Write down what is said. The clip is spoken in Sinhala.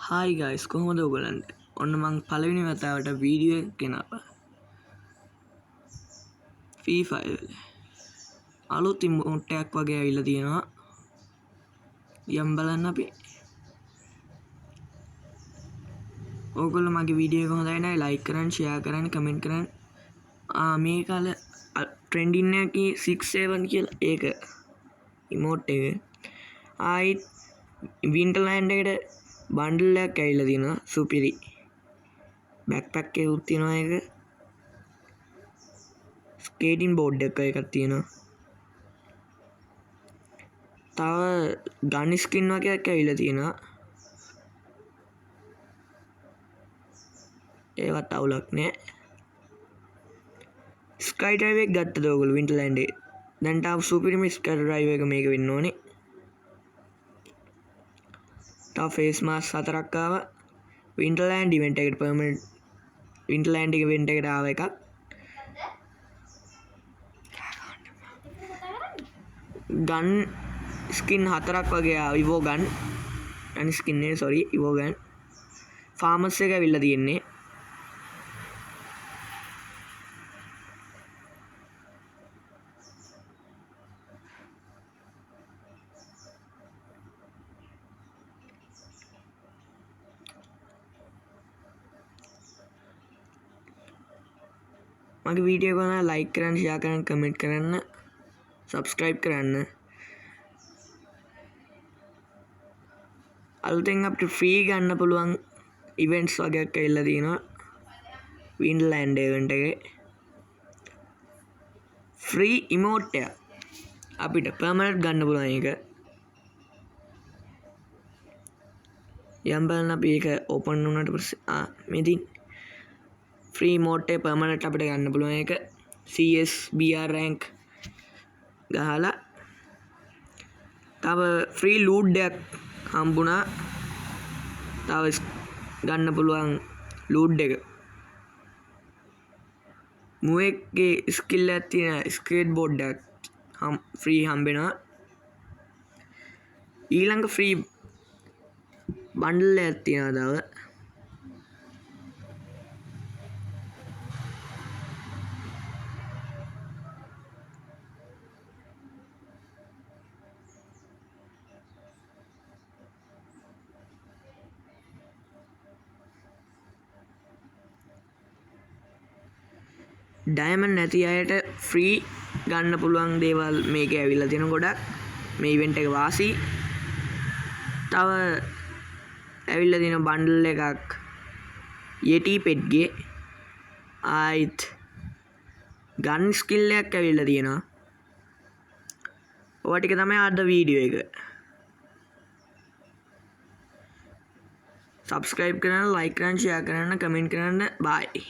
හායි ගයිස් කොහොමද ඔයගලන්ට ඔන්න මං පළවෙනි වතාවට වීඩියෝ එකක් ගෙනාවා Free Fire අලුත් ඉමෝට් එකක් වගේ ඇවිල්ලා තියෙනවා යම් බලන්න අපි ඕගොල්ලෝ මගේ වීඩියෝ එක හොඳයි නම් ලයික් කරන්න ෂෙයා කරන්න කමෙන්ට් කරන්න මේ කාලේ ට්‍රෙන්ඩින් එකේ 6-7 කියලා ඒක ඉමෝට් එක ආයිත් වින්ටර්ලෑන්ඩ් එකට බන්ඩල් එකක් ඇවිල්ලා තියෙනවා සුපිරි බෑක්පැක් එකකුත් තියෙනවා ඒක ස්කේටින් බෝඩ් එකක් තියෙනවා තව ගන් ස්කින් වගේක් ඇවිල්ලා තියෙනවා ඒවත් අවුලක් නෑ ස්කයි ඩ්‍රයිව් එක ගත්තද ඔයගොල්ලෝ වින්ටර්ලෑන්ඩ් එකේ දැන් තාම සුපිරිම ස්කයි ඩ්‍රයිව් එක මේක වෙන්න ඕනේ තව ෆේස් මාස්ක් 4ක් ආවා වින්ටර්ලෑන්ඩ් ඉවෙන්ට් එකට පර්මනන්ට් වින්ටර්ලෑන්ඩ් ඉවෙන්ට් එකට ආව එකක් ගන් ස්කින් 4ක් වගේ ආවා ඉවෝ ගන් ගන් ස්කින් නේ සෝරි ඉවෝ ගන් ෆාමර්ස් එක ඇවිල්ලා තියෙන්නේ මගේ වීඩියෝ එක ගන්න ලයික් කරන්න ෂෙයා කරන්න කමෙන්ට් කරන්න සබ්ස්ක්‍රයිබ් කරන්න අලුතෙන් අපිට ෆ්‍රී ගන්න පුළුවන් ඉවෙන්ට්ස් වගේක් ඇවිල්ලා තියෙනවා වින්ටර්ලෑන්ඩ් ඉවෙන්ට් එකේ ෆ්‍රී ඉමෝට් එක අපිට පර්මනන්ට් ගන්න පුළුවන් එක යම් බලන්න අපි ඒක ඕපන් වුණාට පස්සේ මෙදින් ෆ්‍රී ඉමෝට් එක පර්මනන්ට් අපිට ගන්න පුළුවන් එක CS BR රෑන්ක් ගහලා තව ෆ්‍රී ලූට් එකක් හම්බුණා තව ගන්න පුළුවන් ලූට් එක මුවෙක්ගේ ස්කිල් එකක් තියෙන ස්කේට් බෝඩ් එකක් ෆ්‍රී හම්බෙනවා ඊළඟ ෆ්‍රී බන්ඩල් එකක් තියෙනවා තව ඩයමන්ඩ් නැති අයට ෆ්‍රී ගන්න පුළුවන් දේවල් මේකේ ඇවිල්ලා තියෙන ගොඩක් මේ ඉවෙන්ට් එක වාසි තව ඇවිල්ලා තියෙන බන්ඩල් එකක් යටි පෙට්ගේ ආයිත් ගන් ස්කිල් එකක් ඇවිල්ලා තියෙනවා ඔය ටික තමයි අද වීඩියෝ එක සබ්ස්ක්‍රයිබ් කරන්න ලයික් කරන්න ෂෙයා කරන්න කමෙන්ට් කරන්න බයි